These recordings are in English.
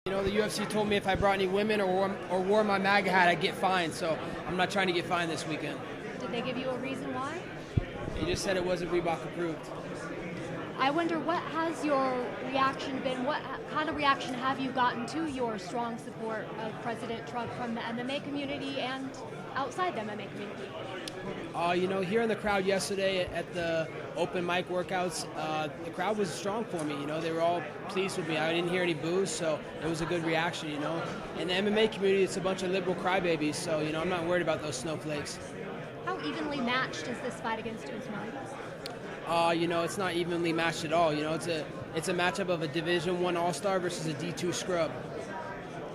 You know, the UFC told me if I brought any women or wore my MAGA hat, I'd get fined. So I'm not trying to get fined this weekend. Did they give you a reason why? They just said it wasn't Reebok approved. I wonder, what has your reaction been? What kind of reaction have you gotten to your strong support of President Trump from the MMA community and outside the MMA community? You know, here in the crowd yesterday at the open mic workouts, the crowd was strong for me. You know, they were all pleased with me. I didn't hear any boos, so it was a good reaction, you know. In the MMA community, it's a bunch of liberal crybabies, so, you know, I'm not worried about those snowflakes. How evenly matched is this fight against Usman? You know, it's not evenly matched at all. You know, it's a matchup of a Division I All-Star versus a D2 scrub.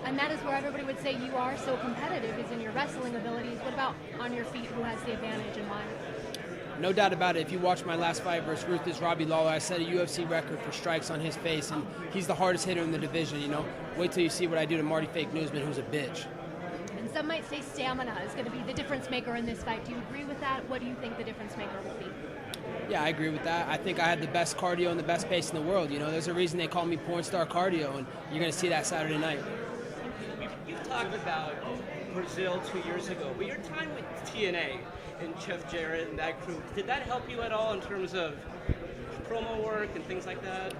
And that is where everybody would say you are so competitive, is in your wrestling abilities. What about on your feet? Who has the advantage and why? No doubt about it. If you watch my last fight versus Ruthless Robbie Lawler, I set a UFC record for strikes on his face, and he's the hardest hitter in the division, you know. Wait till you see what I do to Marty Fake Newsman, who's a bitch. And some might say stamina is going to be the difference maker in this fight. Do you agree with that? What do you think the difference maker will be? Yeah, I agree with that. I think I had the best cardio and the best pace in the world. You know, there's a reason they call me porn star cardio, and you're going to see that Saturday night. You've talked about Brazil 2 years ago, but your time with TNA and Jeff Jarrett and that crew, did that help you at all in terms of promo work and things like that?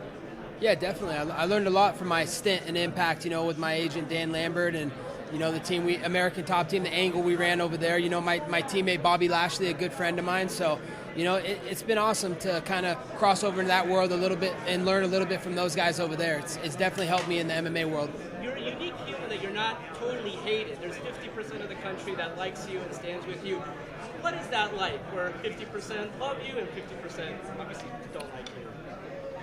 Yeah, definitely. I learned a lot from my stint in Impact, you know, with my agent Dan Lambert and, you know, the team, American Top Team, the angle we ran over there. You know, my teammate Bobby Lashley, a good friend of mine. So, you know, it's been awesome to kind of cross over into that world a little bit and learn a little bit from those guys over there. It's definitely helped me in the MMA world. You're a unique human that you're not totally hated. There's 50% of the country that likes you and stands with you. What is that like, where 50% love you and 50% obviously don't like you?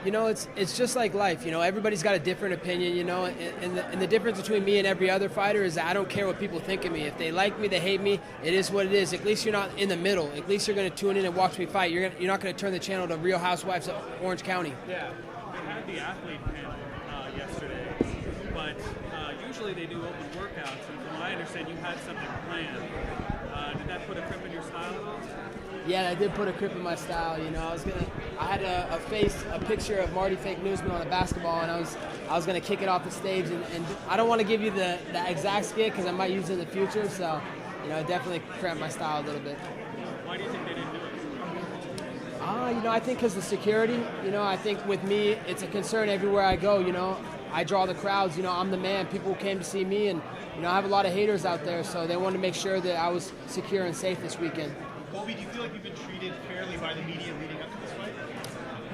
You know, it's just like life. You know, everybody's got a different opinion, you know, and the difference between me and every other fighter is that I don't care what people think of me. If they like me, they hate me, it is what it is. At least you're not in the middle. At least you're going to tune in and watch me fight. You're not going to turn the channel to Real Housewives of Orange County. Yeah, they had the athlete panel yesterday, but usually they do open workouts, and from what I understand, you had something planned. Did that put a crimp in your style at all? Yeah, I did put a crimp in my style. You know, I had a picture of Marty Fake Newsman on a basketball, and I was gonna kick it off the stage, and I don't want to give you the exact skit because I might use it in the future. So, you know, it definitely cramped my style a little bit. Why do you think they didn't do it? You know, I think because the security. You know, I think with me, it's a concern everywhere I go. You know, I draw the crowds. You know, I'm the man. People came to see me, and you know, I have a lot of haters out there, so they wanted to make sure that I was secure and safe this weekend. Colby, do you feel like you've been treated fairly by the media leading up to this fight?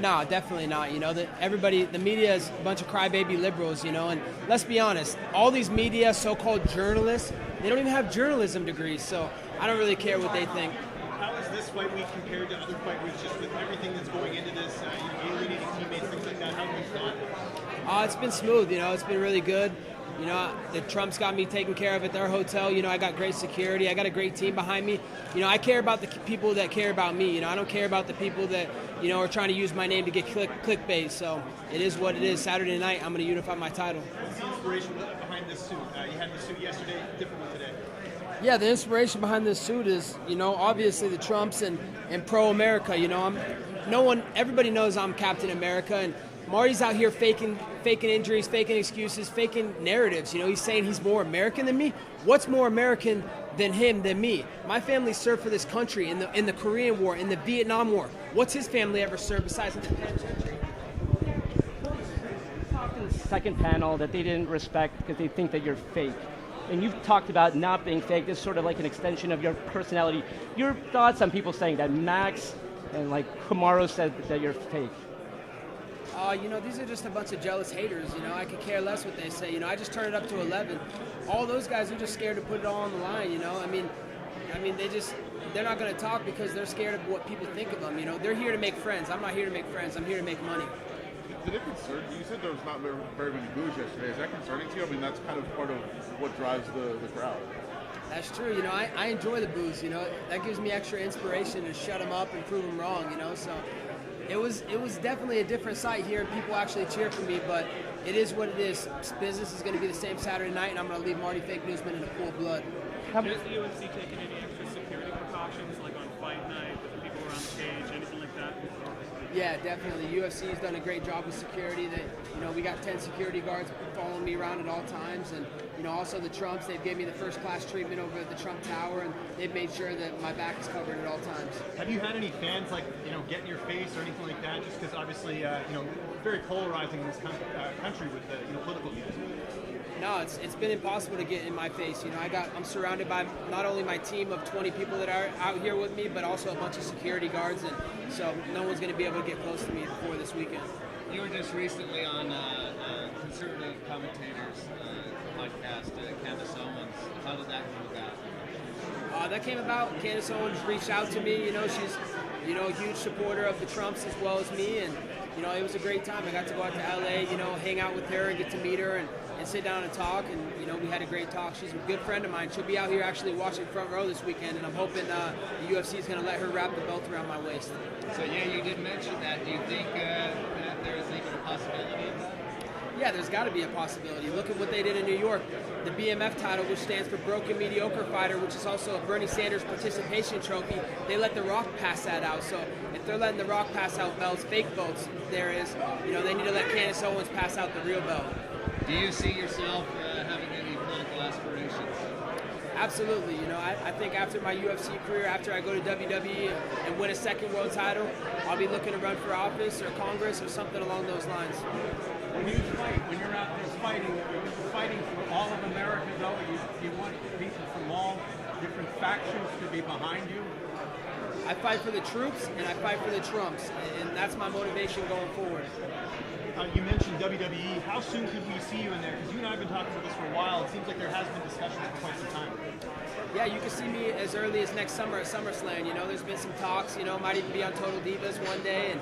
No, definitely not. You know, the media is a bunch of crybaby liberals, you know, and let's be honest, all these media, so-called journalists, they don't even have journalism degrees, so I don't really care what they think. How is this fight week compared to other fight weeks, just with everything that's going into this, alienating teammates, things like that? How have you thought? It's been smooth, you know, it's been really good. You know, the Trump's got me taken care of at their hotel. You know, I got great security. I got a great team behind me. You know, I care about the people that care about me. You know, I don't care about the people that, you know, are trying to use my name to get clickbait. So it is what it is. Saturday night, I'm going to unify my title. What's the inspiration behind this suit? You had the suit yesterday, different one today. Yeah, the inspiration behind this suit is, you know, obviously the Trumps and pro-America. You know, everybody knows I'm Captain America, and Marty's out here faking injuries, faking excuses, faking narratives. You know, he's saying he's more American than me. What's more American than him, than me? My family served for this country in the Korean War, in the Vietnam War. What's his family ever served besides the penitentiary? Talked in the second panel that they didn't respect because they think that you're fake. And you've talked about not being fake. This is sort of like an extension of your personality. Your thoughts on people saying that Max and like Kamaru said that you're fake? You know, these are just a bunch of jealous haters. You know, I could care less what they say. You know, I just turn it up to 11. All those guys are just scared to put it all on the line. You know, I mean, they're not going to talk because they're scared of what people think of them. You know, they're here to make friends. I'm not here to make friends. I'm here to make money. Did it concern you? You said there was not very many boos yesterday. Is that concerning to you? I mean, that's kind of part of what drives the crowd. That's true. You know, I enjoy the boos. You know, that gives me extra inspiration to shut them up and prove them wrong. You know, so. It was definitely a different sight here, and people actually cheer for me, but it is what it is. Business is going to be the same Saturday night, and I'm going to leave Marty Fake Newsman in a pool of blood. Has the UFC taken any extra security precautions, like on fight night, with the people around the cage, anything like that? Yeah, definitely. UFC has done a great job with security. That we got 10 security guards following me around at all times, and also the Trumps. They've gave me the first class treatment over at the Trump Tower, and they've made sure that my back is covered at all times. Have you had any fans get in your face or anything like that? Just because obviously very polarizing in this country with political views. No, it's been impossible to get in my face. I'm surrounded by not only my team of 20 people that are out here with me, but also a bunch of security guards, and so no one's going to be able to get close to me before this weekend. You were just recently on conservative commentators podcast, Candice Owens. How did that come about? That came about. Candice Owens reached out to me. She's a huge supporter of the Trumps as well as me, and it was a great time. I got to go out to LA, hang out with her and get to meet her and sit down and talk, and we had a great talk. She's a good friend of mine. She'll be out here actually watching front row this weekend, and I'm hoping the UFC is going to let her wrap the belt around my waist. So yeah, you did mention that. Do you think that there is even a possibility? Yeah, there's got to be a possibility. Look at what they did in New York. The BMF title, which stands for Broken Mediocre Fighter, which is also a Bernie Sanders participation trophy, they let The Rock pass that out. So if they're letting The Rock pass out belts, fake belts, they need to let Candice Owens pass out the real belt. Do you see yourself having any political aspirations? Absolutely. I think after my UFC career, after I go to WWE and win a second world title, I'll be looking to run for office or Congress or something along those lines. When you fight, when you're out there fighting for all of America, though, you want people from all different factions to be behind you? I fight for the troops and I fight for the Trumps, and that's my motivation going forward. You mentioned WWE. How soon could we see you in there? Because you and I have been talking about this for a while. It seems like there has been discussion for quite some time. Yeah, you can see me as early as next summer at SummerSlam. There's been some talks. Might even be on Total Divas one day,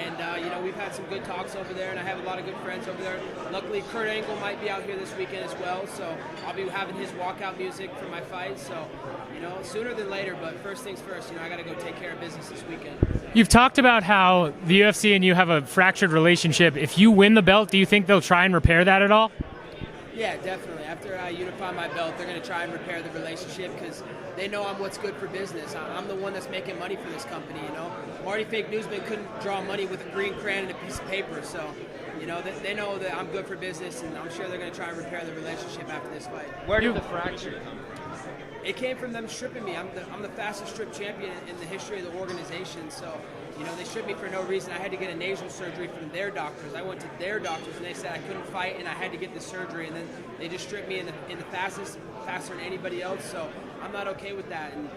and we've had some good talks over there, and I have a lot of good friends over there. Luckily, Kurt Angle might be out here this weekend as well, so I'll be having his walkout music for my fight. So, sooner than later, but first things first. I got to go take care of business this weekend. You've talked about how the UFC and you have a fractured relationship. If you win the belt, do you think they'll try and repair that at all? Yeah, definitely. After I unify my belt, they're going to try and repair the relationship because they know I'm what's good for business. I'm the one that's making money for this company, Marty Fake Newsman couldn't draw money with a green crayon and a piece of paper, so, they know that I'm good for business, and I'm sure they're going to try and repair the relationship after this fight. Where did the fracture come from? It came from them stripping me. I'm the fastest strip champion in the history of the organization, so they stripped me for no reason. I had to get a nasal surgery from their doctors. I went to their doctors and they said I couldn't fight and I had to get the surgery, and then they just stripped me in the fastest, faster than anybody else. So I'm not okay with that. And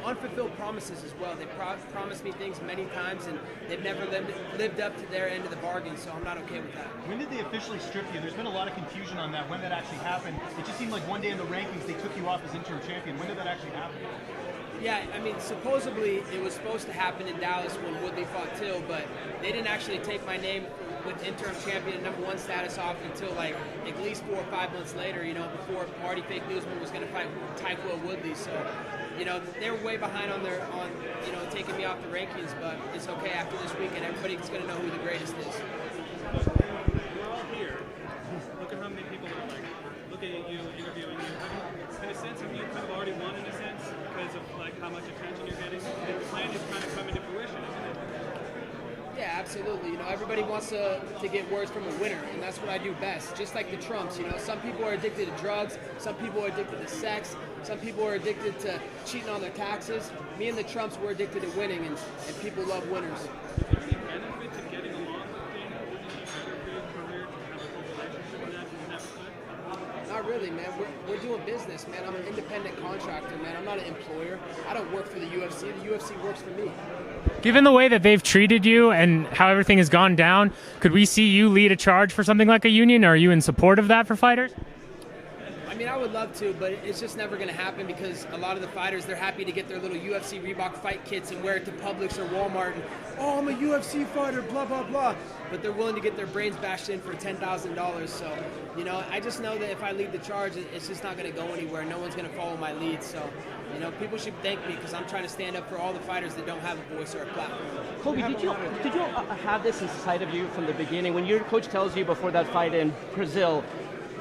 unfulfilled promises as well. They promised me things many times and they've never lived up to their end of the bargain. So I'm not okay with that. When did they officially strip you? There's been a lot of confusion on that. When that actually happened? It just seemed like one day in the rankings they took you off as interim champion. When did that actually happen? Yeah, supposedly it was supposed to happen in Dallas when Woodley fought Till, but they didn't actually take my name with interim champion and #1 status off until at least 4 or 5 months later, before Marty Fake Newsman was going to fight Tyquil Woodley. So, they're way behind on taking me off the rankings, but it's okay. After this weekend, everybody's going to know who the greatest is. We're all here. Look at how many people are looking at you, interviewing you. In a sense, have you kind of already won in a sense because of how much attention you're getting? And the plan is kind of coming to fruition, isn't it? Yeah, absolutely. Everybody wants to get words from a winner, and that's what I do best. Just like the Trumps, some people are addicted to drugs, some people are addicted to sex, some people are addicted to cheating on their taxes. Me and the Trumps, we're addicted to winning, and people love winners. Is there any benefit to getting along with Dana? Wouldn't it be better for your career to have a good relationship in that respect? Not really, man. We're doing business, man. I'm an independent contractor, man. I'm not an employer. I don't work for the UFC. The UFC works for me. Given the way that they've treated you and how everything has gone down, could we see you lead a charge for something like a union? Are you in support of that for fighters? I would love to, but it's just never going to happen because a lot of the fighters, they're happy to get their little UFC Reebok fight kits and wear it to Publix or Walmart and, I'm a UFC fighter, blah, blah, blah. But they're willing to get their brains bashed in for $10,000. So, I just know that if I lead the charge, it's just not going to go anywhere. No one's going to follow my lead. So, people should thank me because I'm trying to stand up for all the fighters that don't have a voice or a platform. Colby, did you have this inside of you from the beginning? When your coach tells you before that fight in Brazil,